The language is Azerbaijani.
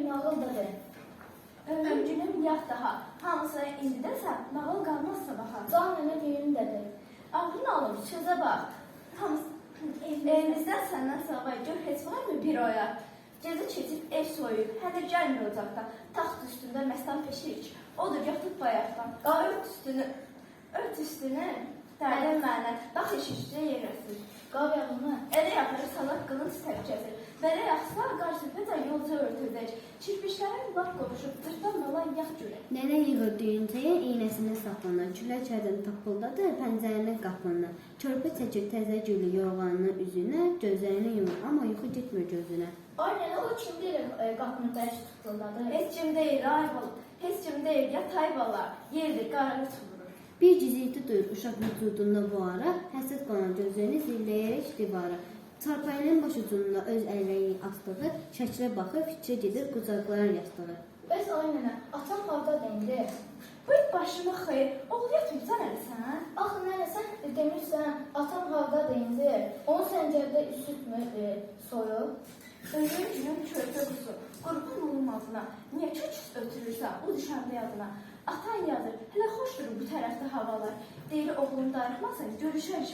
nağıldadır. Ömrünüm yad daha, hamısı indidəsə, nağıl qalmaz sabaha. Can nənə düyündədir. Ağlın alıb, sözə bax. Evimizdən səndən savay, gör heç varmı bir oya? Gecə keçib ev soyuyub, hələ gəlmir ocaqdan. Taxt üstündə məstan peşik, odur yatıb bayaqdan. Ört üstünü, dərdən mənə, bax eşikçiyə yerəsiz. Qar yağını. Elə yaxları salaq qılınc təpkəsir. Belə yaxsa qarşıpədə yolca örtüldək. Çirpişlərin lap qovuşub, cırtdan dolan yağ görək. Nənə yığır düyüncəyə, iynəsini saplanır. Külək-ədin tapıldadır pəncərəni qapını. Körpə çəkir təzə gülü yorğanının üzünə, gözlərini yumur, amma yuxu getmir gözünə. Ay nənə, o kim bilir qapını dərk tutuldadır? Heç kim deyil, ay bala. Heç kim deyil, yatay bala. Yerdir, qararı çulurur. Bir cizilti duyur uşaq vücudunda bu ara, həsəd qonan gözlərini zilləyərək divara. Çarpayının baş ucunda öz əlləyi astığı, şəkilə baxır, fikrə gedir, qucaqlar yastığı. Bəs ay nənə, atam hardadır indi? Buyur başıma xeyr, oğul yatmırsan hələ sən? Axı nənə, sən demirsən, atam hardadır indi? Onun səncərdə üstmü soyub? Ölüm günün körpə quzu, qurban olum ağzına. Niyə köküz ötürürsən, o düşəndə yadına? Atan yazır, hələ xoşdur bu tərəfdə havalar. Deyir oğlum darıxmasın, görüşərik